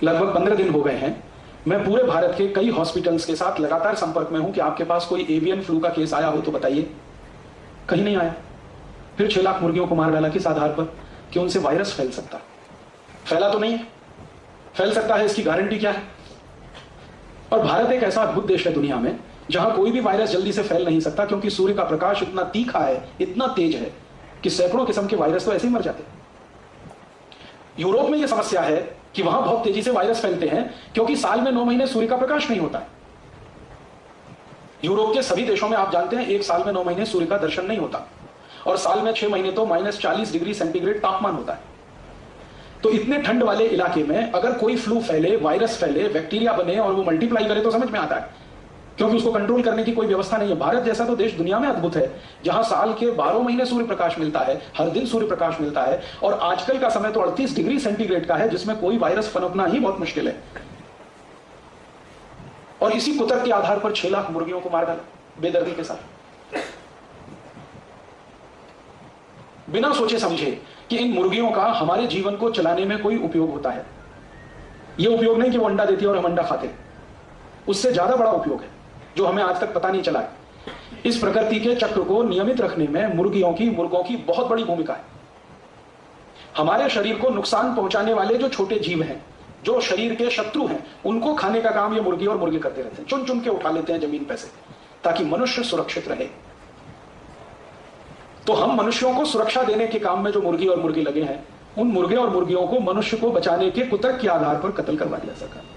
लगभग 15 दिन हो गए हैं। मैं पूरे भारत के कई हॉस्पिटल्स के साथ लगातार संपर्क में हूं कि आपके पास कोई एवियन फ्लू का केस आया हो तो बताइए। कहीं नहीं आया। फिर 6 लाख मुर्गियों को मार डाला किस आधार पर कि उनसे वायरस फैल सकता है। फैला तो नहीं है, फैल सकता है इसकी गारंटी क्या है। और भारत एक ऐसा अद्भुत देश है दुनिया में जहां कोई भी वायरस जल्दी से फैल नहीं सकता, क्योंकि सूर्य का प्रकाश इतना तीखा है, इतना तेज है कि सैकड़ों किस्म के वायरस तो ऐसे ही मर जाते हैं। यूरोप में यह समस्या है कि वहां बहुत तेजी से वायरस फैलते हैं क्योंकि साल में 9 महीने सूर्य का प्रकाश नहीं होता है। यूरोप के सभी देशों में आप जानते हैं एक साल में 9 महीने सूर्य का दर्शन नहीं होता, और साल में 6 महीने तो -40 डिग्री सेंटीग्रेड तापमान होता है। तो इतने ठंड वाले इलाके में अगर कोई फ्लू फैले, वायरस फैले, बैक्टीरिया बने और वो मल्टीप्लाई करे तो समझ में आता है, क्योंकि उसको कंट्रोल करने की कोई व्यवस्था नहीं है। भारत जैसा तो देश दुनिया में अद्भुत है जहां साल के 12 महीने सूर्य प्रकाश मिलता है, हर दिन सूर्य प्रकाश मिलता है, और आजकल का समय तो 38 डिग्री सेंटीग्रेड का है जिसमें कोई वायरस पनपना ही बहुत मुश्किल है। और इसी कुतर्क के आधार पर 6 लाख मुर्गियों को मार डाला बेदर्दी के साथ, बिना सोचे समझे कि इन मुर्गियों का हमारे जीवन को चलाने में कोई उपयोग होता है। यह उपयोग नहीं कि वो अंडा देती है और हम अंडा खाते, उससे ज्यादा बड़ा उपयोग है जो हमें आज तक पता नहीं चला है। इस प्रकृति के चक्र को नियमित रखने में मुर्गियों की, मुर्गों की बहुत बड़ी भूमिका है। हमारे शरीर को नुकसान पहुंचाने वाले जो छोटे जीव हैं, जो शरीर के शत्रु हैं, उनको खाने का काम ये मुर्गी और मुर्गे करते रहते हैं। चुन चुन के उठा लेते हैं जमीन पे से ताकि मनुष्य सुरक्षित रहे। तो हम मनुष्यों को सुरक्षा देने के काम में जो मुर्गी और मुर्गे लगे हैं, उन मुर्गे और मुर्गियों को मनुष्य को बचाने के कुतर्क के आधार पर कत्ल करवा दिया सरकार।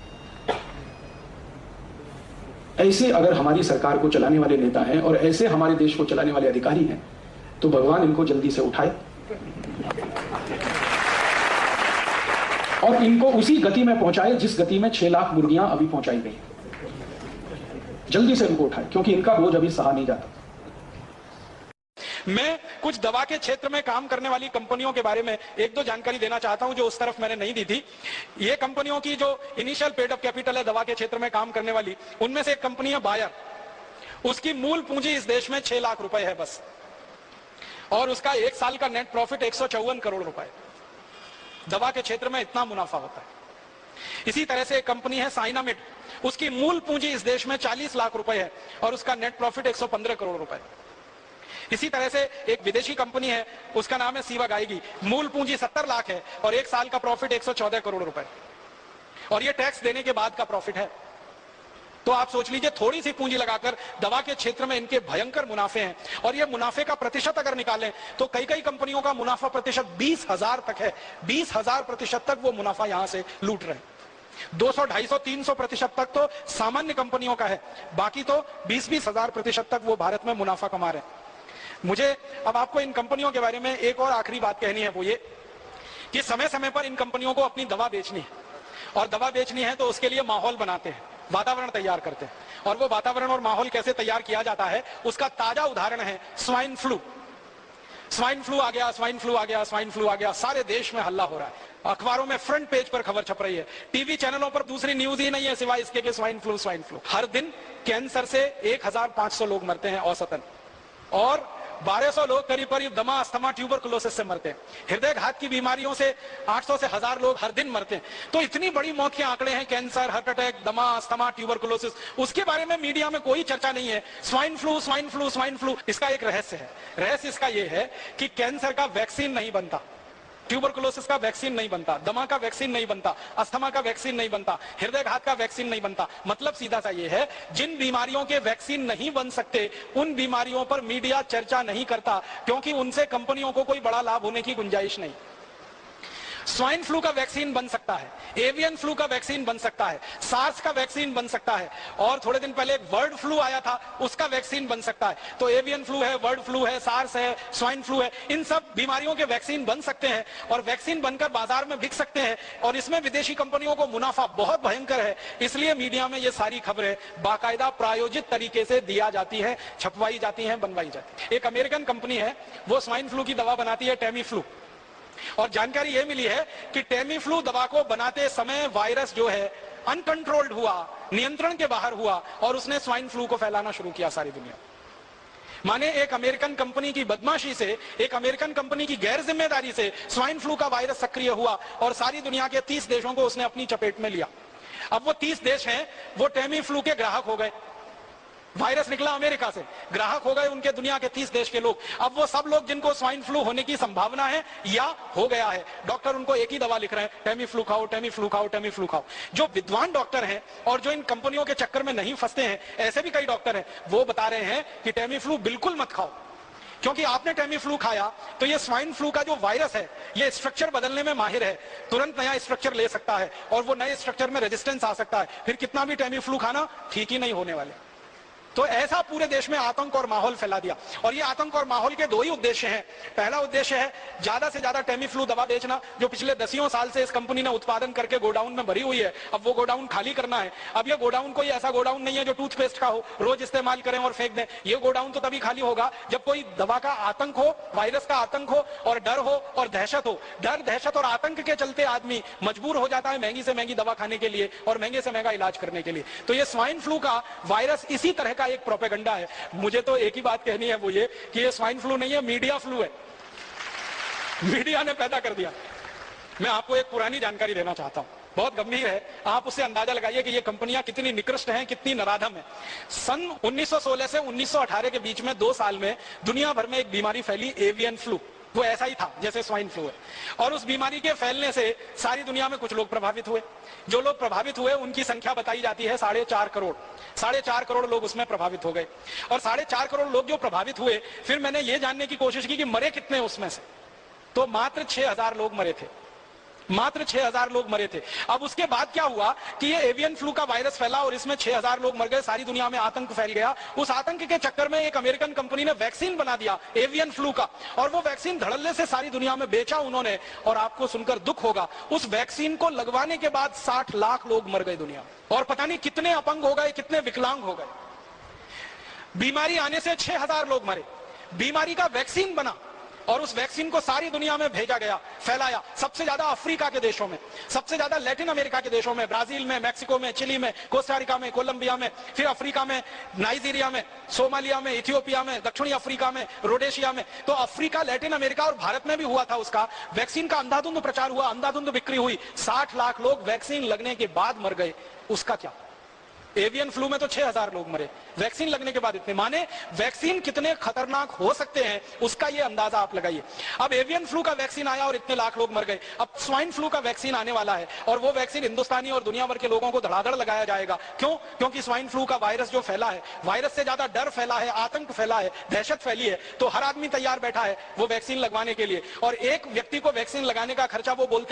ऐसे अगर हमारी सरकार को चलाने वाले नेता हैं और ऐसे हमारे देश को चलाने वाले अधिकारी हैं तो भगवान इनको जल्दी से उठाए और इनको उसी गति में पहुंचाए जिस गति में 6 लाख मुर्गियां अभी पहुंचाई गई। जल्दी से इनको उठाए क्योंकि इनका बोझ अभी सहा नहीं जाता। मैं कुछ दवा के क्षेत्र में काम करने वाली कंपनियों के बारे में एक दो जानकारी देना चाहता हूं जो उस तरफ मैंने नहीं दी थी। ये कंपनियों की जो इनिशियल पेड ऑफ कैपिटल है दवा के क्षेत्र में काम करने वाली, उनमें से एक कंपनी है बायर। उसकी मूल पूंजी इस देश में 6 लाख रुपए है बस, और उसका 1 साल का नेट प्रॉफिट 154 करोड़ रुपए। दवा के क्षेत्र में इतना मुनाफा होता है। इसी तरह से एक कंपनी है साइनामिड, उसकी मूल पूंजी इस देश में 40 लाख रुपए है और उसका नेट प्रॉफिट 115 करोड़ रुपए। इसी तरह से एक विदेशी कंपनी है, उसका नाम है सीवागाइगी, मूल पूंजी 70 लाख है और 1 साल का प्रॉफिट 114 करोड़ रुपए, और ये टैक्स देने के बाद का प्रॉफिट है। तो आप सोच लीजिए, थोड़ी सी पूंजी लगाकर दवा के क्षेत्र में इनके भयंकर मुनाफे हैं। और ये मुनाफे का प्रतिशत अगर निकालें तो कई कई कंपनियों का मुनाफा प्रतिशत 20,000 तक है। 20,000% तक वो मुनाफा यहां से लूट रहे हैं। 200, 250, 300% तक तो सामान्य कंपनियों का है, बाकी तो 20-20 हजार प्रतिशत तक वो भारत में मुनाफा कमा रहे हैं। मुझे अब आपको इन कंपनियों के बारे में एक और आखिरी बात कहनी है, वो ये कि समय समय पर इन कंपनियों को अपनी दवा बेचनी है, और दवा बेचनी है तो उसके लिए माहौल बनाते हैं, वातावरण तैयार करते हैं। और वो वातावरण और माहौल कैसे तैयार किया जाता है उसका ताजा उदाहरण है स्वाइन फ्लू। स्वाइन फ्लू आ गया, स्वाइन फ्लू आ गया, स्वाइन फ्लू आ गया, सारे देश में हल्ला हो रहा है। अखबारों में फ्रंट पेज पर खबर छप रही है, टीवी चैनलों पर दूसरी न्यूज ही नहीं है सिवाय इसके कि स्वाइन फ्लू, स्वाइन फ्लू। हर दिन कैंसर से 1500 लोग मरते हैं औसतन, और 1200 लोग करीब करीब दमा, अस्थमा, ट्यूबरकुलोसिस से मरते हैं। हृदय घात की बीमारियों से 800 से 1000 लोग हर दिन मरते हैं। तो इतनी बड़ी मौत के आंकड़े हैं, कैंसर, हार्ट अटैक, दमा, अस्थमा, ट्यूबरकुलोसिस, उसके बारे में मीडिया में कोई चर्चा नहीं है। Swine flu, swine flu, swine flu. इसका एक रहस्य है। रहस्य इसका यह है कि कैंसर का वैक्सीन नहीं बनता, ट्यूबरकुलोसिस का वैक्सीन नहीं बनता, दमा का वैक्सीन नहीं बनता, अस्थमा का वैक्सीन नहीं बनता, हृदय घात का वैक्सीन नहीं बनता। मतलब सीधा सा ये है, जिन बीमारियों के वैक्सीन नहीं बन सकते उन बीमारियों पर मीडिया चर्चा नहीं करता, क्योंकि उनसे कंपनियों को कोई बड़ा लाभ होने की गुंजाइश नहीं। स्वाइन फ्लू का वैक्सीन बन सकता है, एवियन फ्लू का वैक्सीन बन सकता है, सार्स का वैक्सीन बन सकता है, और थोड़े दिन पहले एक बर्ड फ्लू आया था उसका वैक्सीन बन सकता है। तो एवियन फ्लू है, बर्ड फ्लू है, सार्स है, स्वाइन फ्लू है, इन सब बीमारियों के वैक्सीन बन सकते हैं और वैक्सीन बनकर बाजार में बिक सकते हैं, और इसमें विदेशी कंपनियों को मुनाफा बहुत भयंकर है। इसलिए मीडिया में ये सारी खबरें बाकायदा प्रायोजित तरीके से दिया जाती है, छपवाई जाती है, बनवाई जाती है। एक अमेरिकन कंपनी है, वो स्वाइन फ्लू की दवा बनाती है, टेमी फ्लू, और जानकारी यह मिली है कि टेमी फ्लू दवा को बनाते समय वायरस जो है अनकंट्रोल्ड हुआ, नियंत्रण के बाहर हुआ, और उसने स्वाइन फ्लू को फैलाना शुरू किया सारी दुनिया। माने एक अमेरिकन कंपनी की बदमाशी से, एक अमेरिकन कंपनी की गैर जिम्मेदारी से स्वाइन फ्लू का वायरस सक्रिय हुआ और सारी दुनिया के 30 देशों को उसने अपनी चपेट में लिया। अब वो 30 देश हैं, वो टेमी फ्लू के ग्राहक हो गए। वायरस निकला अमेरिका से, ग्राहक हो गए उनके दुनिया के 30 देश के लोग। अब वो सब लोग जिनको स्वाइन फ्लू होने की संभावना है या हो गया है, डॉक्टर उनको एक ही दवा लिख रहे हैं, टेमी फ्लू खाओ, टेमी फ्लू खाओ, टेमी फ्लू खाओ। जो विद्वान डॉक्टर हैं और जो इन कंपनियों के चक्कर में नहीं फंसते हैं, ऐसे भी कई डॉक्टर हैं, वो बता रहे हैं कि टेमी फ्लू बिल्कुल मत खाओ, क्योंकि आपने टेमी फ्लू खाया तो ये स्वाइन फ्लू का जो वायरस है ये स्ट्रक्चर बदलने में माहिर है, तुरंत नया स्ट्रक्चर ले सकता है और वो नए स्ट्रक्चर में रेजिस्टेंस आ सकता है, फिर कितना भी टेमी फ्लू खाना ठीक ही नहीं होने वाले। तो ऐसा पूरे देश में आतंक और माहौल फैला दिया। और ये आतंक और माहौल के दो ही उद्देश्य हैं। पहला उद्देश्य है ज्यादा से ज्यादा टेमी फ्लू दवा बेचना, जो पिछले दसियों साल से इस कंपनी ने उत्पादन करके गोडाउन में भरी हुई है, अब वो गोडाउन खाली करना है। अब ये गोडाउन कोई ऐसा गोडाउन नहीं है जो टूथपेस्ट का हो, रोज इस्तेमाल करें और फेंक दें। ये गोडाउन तो तभी खाली होगा जब कोई दवा का आतंक हो, वायरस का आतंक हो और डर हो और दहशत हो। डर, दहशत और आतंक के चलते आदमी मजबूर हो जाता है महंगी से महंगी दवा खाने के लिए और महंगे से महंगा इलाज करने के लिए। तो ये स्वाइन फ्लू का वायरस इसी तरह का एक प्रोपेगेंडा है। मुझे तो एक ही बात कहनी है, वो ये कि ये स्वाइन फ्लू नहीं है, मीडिया फ्लू है। मीडिया ने पैदा कर दिया। मैं आपको एक पुरानी जानकारी देना चाहता हूं, बहुत गंभीर है, आप उससे अंदाजा लगाइए कि ये कंपनियां कितनी निकृष्ट हैं, कितनी नराधम है। सन 1916 से 1918 के बीच में 2 साल में दुनिया भर में एक बीमारी फैली, एवियन फ्लू। वो ऐसा ही था जैसे स्वाइन फ्लू है, और उस बीमारी के फैलने से सारी दुनिया में कुछ लोग प्रभावित हुए। जो लोग प्रभावित हुए उनकी संख्या बताई जाती है 4.5 करोड़। 4.5 करोड़ लोग उसमें प्रभावित हो गए। और 4.5 करोड़ लोग जो प्रभावित हुए, फिर मैंने ये जानने की कोशिश की कि मरे कितने उसमें से, तो मात्र 6,000 लोग मरे थे। मात्र 6,000 लोग मरे थे। अब उसके बाद क्या हुआ कि ये एवियन फ्लू का वायरस फैला और इसमें 6,000 लोग मर गए, सारी दुनिया में आतंक फैल गया। उस आतंक के चक्कर में एक अमेरिकन कंपनी ने वैक्सीन बना दिया एवियन फ्लू का, और वो वैक्सीन धड़ल्ले से सारी दुनिया में बेचा उन्होंने। और आपको सुनकर दुख होगा, उस वैक्सीन को लगवाने के बाद 60 लाख लोग मर गए दुनिया में, और पता नहीं कितने अपंग हो गए, कितने विकलांग हो गए। बीमारी आने से 6,000 लोग मरे, बीमारी का वैक्सीन बना और उस वैक्सीन को सारी दुनिया में भेजा गया, फैलाया। सबसे ज्यादा अफ्रीका के देशों में, सबसे ज्यादा लैटिन अमेरिका के देशों में, ब्राजील में, मैक्सिको में, चिली में, कोस्टारिका में, कोलंबिया में, फिर अफ्रीका में, नाइजीरिया में, सोमालिया में, इथियोपिया में, दक्षिणी अफ्रीका में, रोडेशिया में। तो अफ्रीका, लैटिन अमेरिका और भारत में भी हुआ था उसका। वैक्सीन का अंधाधुंध प्रचार हुआ, अंधाधुंध बिक्री हुई, 60 लाख लोग वैक्सीन लगने के बाद मर गए। उसका क्या? एवियन फ्लू में तो 6,000 लोग मरे, वैक्सीन लगने के बाद इतने। माने वैक्सीन कितने खतरनाक हो सकते हैं उसका ये अंदाजा आप लगाइए। अब एवियन फ्लू का वैक्सीन आया और इतने लाख लोग मर गए। अब स्वाइन फ्लू का वैक्सीन आने वाला है और वो वैक्सीन हिंदुस्तानी और दुनिया भर के लोगों को धड़ाधड़ लगाया जाएगा। क्यों? क्योंकि स्वाइन फ्लू का वायरस जो फैला है, वायरस से ज्यादा डर फैला है, आतंक फैला है, दहशत फैली है। तो हर आदमी तैयार बैठा है वो वैक्सीन लगवाने के लिए, और एक व्यक्ति को वैक्सीन लगाने का खर्चा वो बोलते हैं